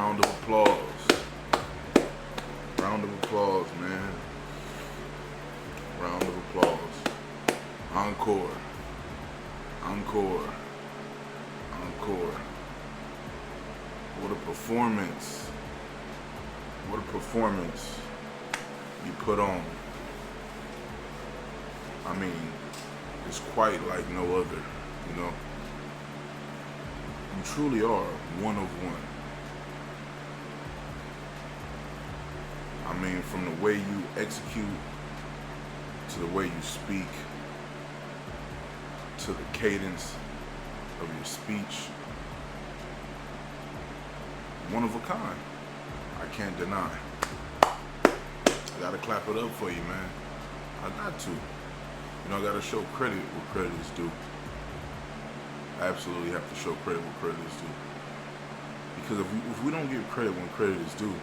Round of applause. Round of applause, man. Round of applause. Encore. Encore. Encore. What a performance. What a performance you put on. I mean, it's quite like no other, you know? You truly are one of one. I mean, from the way you execute, to the way you speak, to the cadence of your speech, one of a kind. I can't deny. I gotta clap it up for you, man. I got to. You know, I gotta show credit where credit is due. I absolutely have to show credit where credit is due. Because if we don't give credit when credit is due,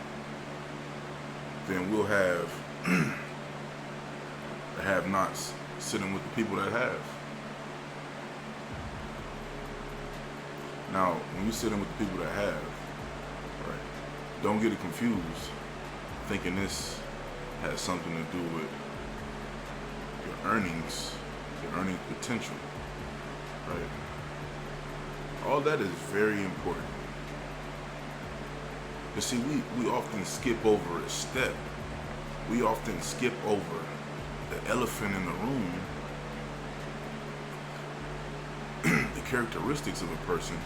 then we'll have the have-nots sitting with the people that have. Now, when you're sitting with the people that have, right, don't get it confused, thinking this has something to do with your earnings, your earning potential, right? All that is very important. You see, we often skip over a step. We often skip over the elephant in the room, the characteristics of a person,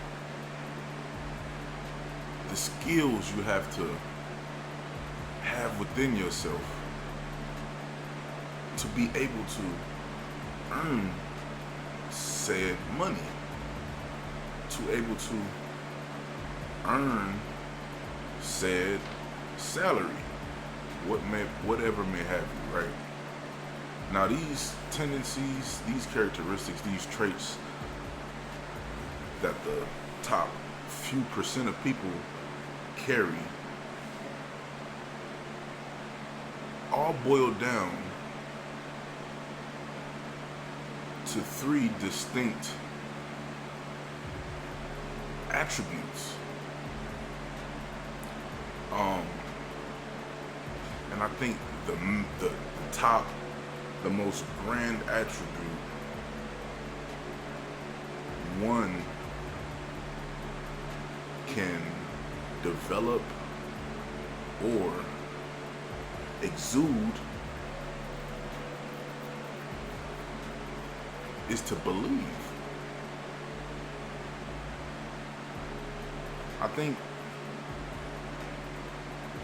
the skills you have to have within yourself to be able to earn said money, to able to earn said salary, whatever may have you, right? Now these tendencies, these characteristics, these traits that the top few percent of people carry all boil down to three distinct attributes. And I think the top, the most grand attribute, one can develop or exude, is to believe. I think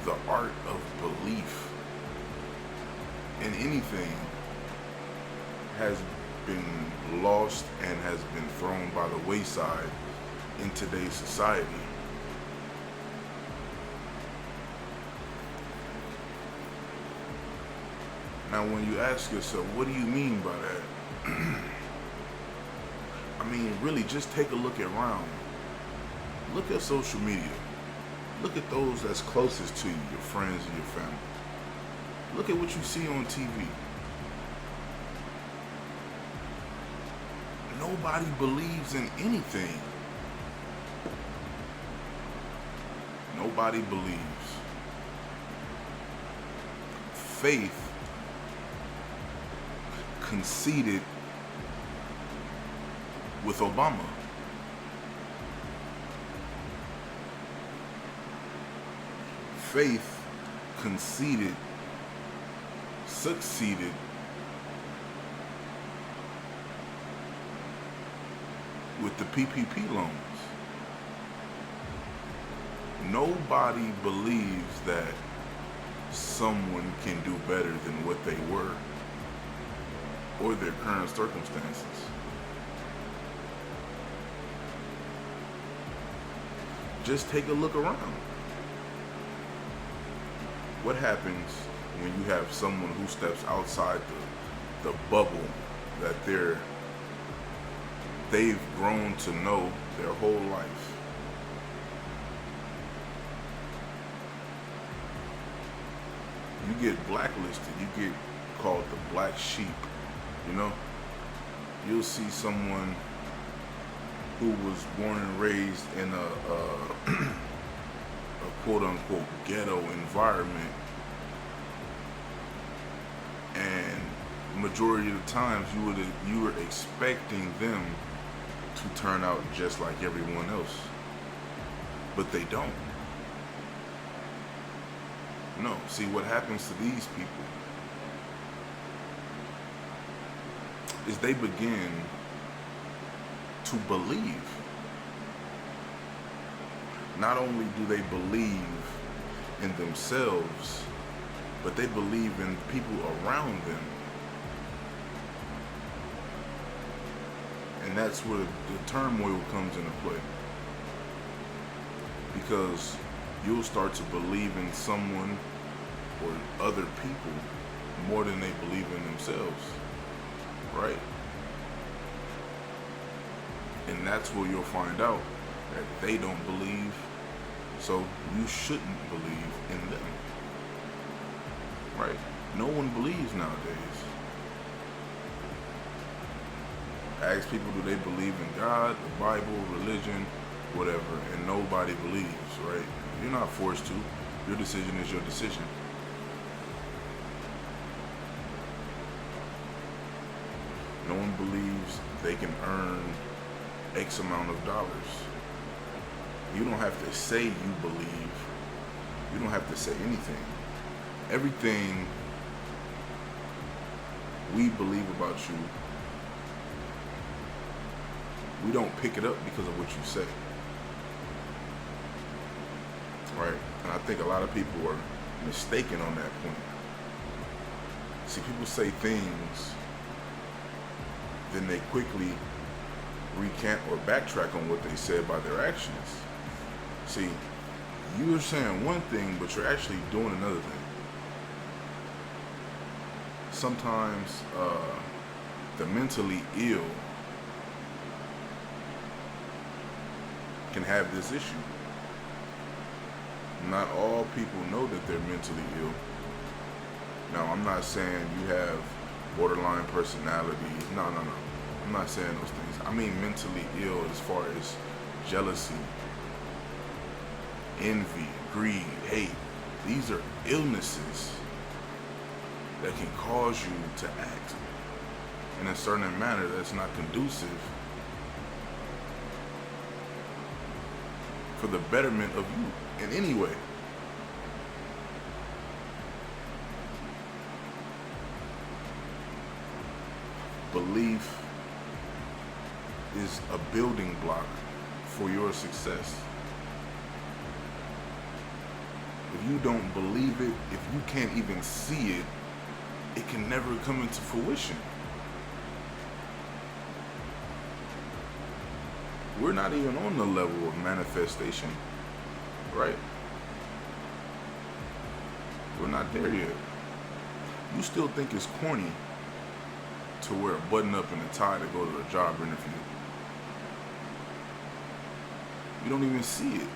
the art of belief in anything has been lost and has been thrown by the wayside in today's society. Now, when you ask yourself, what do you mean by that? I mean, really, just take a look around. Look at social media. Look at those that's closest to you, your friends and your family. Look at what you see on TV. Nobody believes in anything. Nobody believes. Faith conceded with Obama. Faith succeeded with the PPP loans. Nobody believes that someone can do better than what they were or their current circumstances. Just take a look around. What happens when you have someone who steps outside the bubble that they've grown to know their whole life? You get blacklisted, you get called the black sheep, you know? You'll see someone who was born and raised in a quote unquote ghetto environment, and majority of the times you were expecting them to turn out just like everyone else, but they don't. No, see what happens to these people is they begin to believe. Not only do they believe in themselves, but they believe in people around them. And that's where the turmoil comes into play. Because you'll start to believe in someone or other people more than they believe in themselves, right? And that's where you'll find out that they don't believe, so you shouldn't believe in them, right? No one believes nowadays. Ask people, do they believe in God, the Bible, religion, whatever, and nobody believes, right? You're not forced to. Your decision is your decision. No one believes they can earn X amount of dollars. You don't have to say you believe. You don't have to say anything. Everything we believe about you, we don't pick it up because of what you say. Right? And I think a lot of people are mistaken on that point. See, people say things, then they quickly recant or backtrack on what they said by their actions. See, you're saying one thing, but you're actually doing another thing. Sometimes the mentally ill can have this issue. Not all people know that they're mentally ill. Now, I'm not saying you have borderline personality. No. I'm not saying those things. I mean mentally ill as far as jealousy, envy, greed, hate. These are illnesses that can cause you to act in a certain manner that's not conducive for the betterment of you in any way. Belief is a building block for your success. If you don't believe it, if you can't even see it, it can never come into fruition. We're not even on the level of manifestation, right? We're not there yet. You still think it's corny to wear a button-up and a tie to go to a job interview. You don't even see it.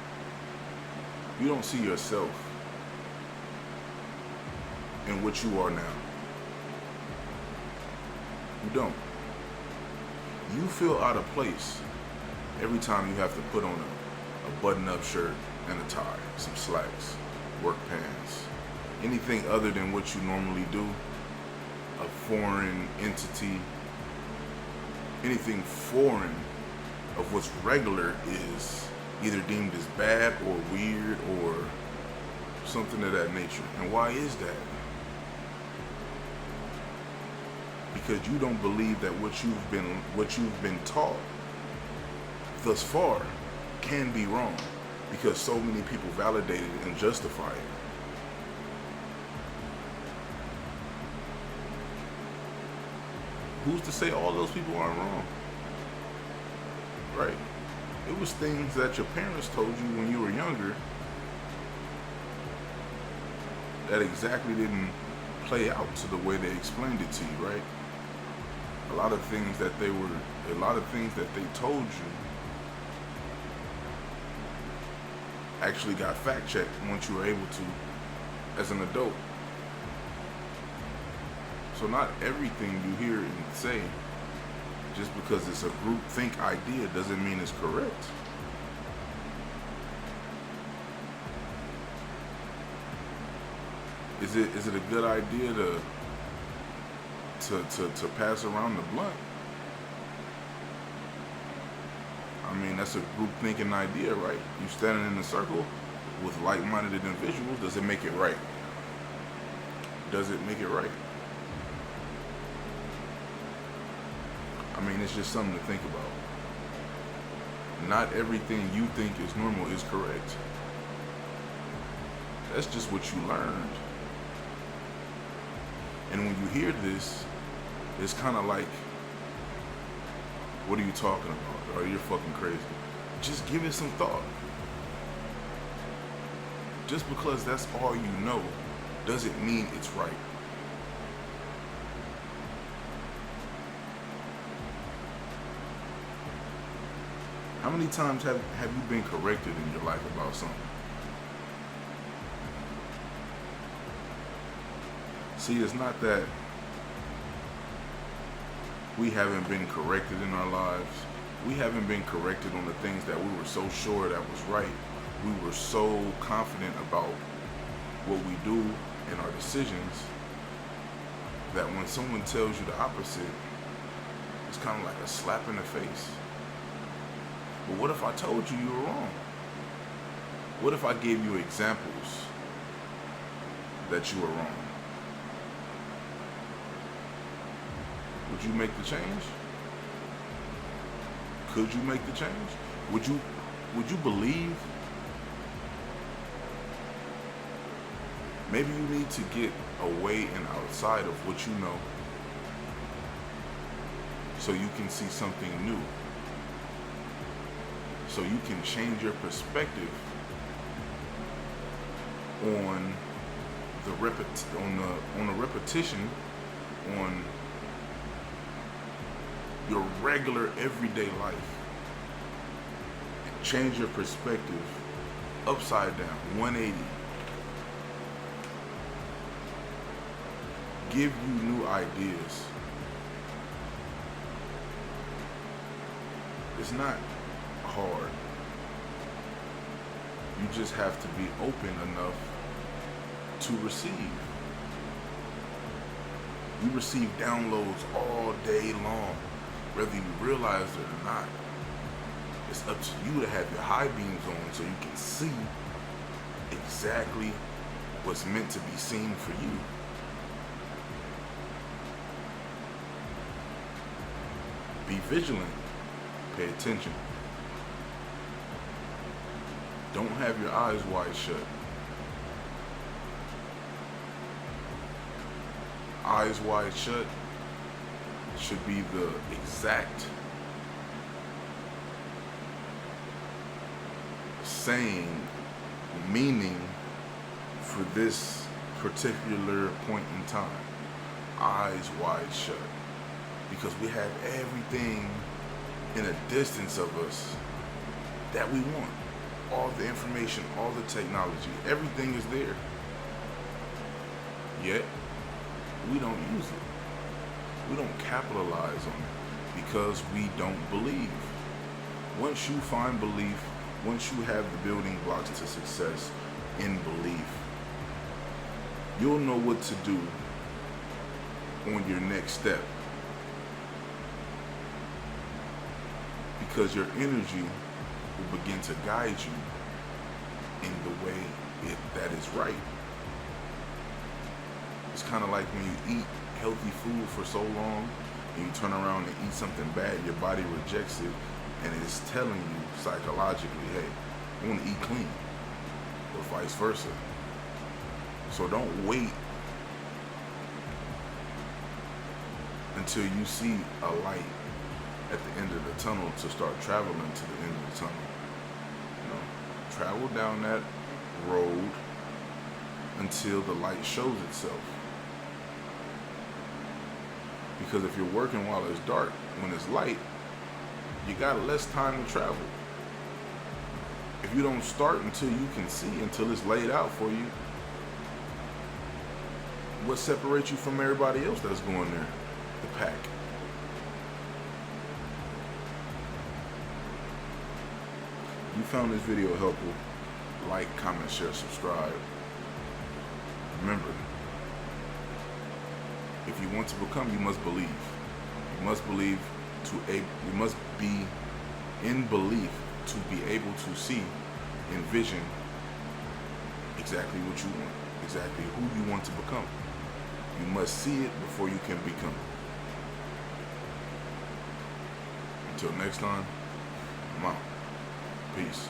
You don't see yourself in what you are now. You don't. You feel out of place every time you have to put on a button-up shirt and a tie, some slacks, work pants, anything other than what you normally do, a foreign entity, anything foreign of what's regular is either deemed as bad or weird or something of that nature. And why is that? Because you don't believe that what you've been taught thus far can be wrong, because so many people validate it and justify it. Who's to say all those people aren't wrong? Right? It was things that your parents told you when you were younger that exactly didn't play out to the way they explained it to you, right? A lot of things that they told you actually got fact checked once you were able to as an adult. So not everything you hear and say, just because it's a group think idea, doesn't mean it's correct. Is it a good idea to pass around the blunt? I mean, that's a group thinking idea, right? You standing in a circle with like-minded individuals. Does it make it right? Does it make it right? I mean, it's just something to think about. Not everything you think is normal is correct. That's just what you learned. And when you hear this, it's kind of like, what are you talking about? Or you're fucking crazy. Just give it some thought. Just because that's all you know doesn't mean it's right. How many times have you been corrected in your life about something? See, it's not that we haven't been corrected in our lives. We haven't been corrected on the things that we were so sure that was right. We were so confident about what we do and our decisions that when someone tells you the opposite, it's kind of like a slap in the face. But what if I told you were wrong? What if I gave you examples that you were wrong? Would you make the change? Could you make the change? Would you believe? Maybe you need to get away and outside of what you know so you can see something new. So you can change your perspective on the repetition, on your regular everyday life. Change your perspective upside down, 180. Give you new ideas. It's not hard. You just have to be open enough to receive. You receive downloads all day long, whether you realize it or not. It's up to you to have your high beams on so you can see exactly what's meant to be seen for you. Be vigilant. Pay attention. Don't have your eyes wide shut. Eyes wide shut should be the exact saying, meaning for this particular point in time. Eyes wide shut. Because we have everything in a distance of us that we want. All the information, all the technology, everything is there. Yet, we don't use it. We don't capitalize on it because we don't believe. Once you find belief, once you have the building blocks to success in belief, you'll know what to do on your next step. Because your energy will begin to guide you in the way that is right. It's kind of like when you eat healthy food for so long and you turn around and eat something bad, your body rejects it and it's telling you psychologically, hey, I want to eat clean, or vice versa. So don't wait until you see a light at the end of the tunnel to start traveling to the end of the tunnel. Travel down that road until the light shows itself. Because if you're working while it's dark, when it's light, you got less time to travel. If you don't start until you can see, until it's laid out for you, what separates you from everybody else that's going there? The pack. You found this video helpful, like, comment, share, subscribe. Remember, If you want to become, you must believe. You must believe you must be in belief to be able to see, envision exactly what you want, exactly who you want to become. You must see it before you can become. Until next time, I'm out. Peace.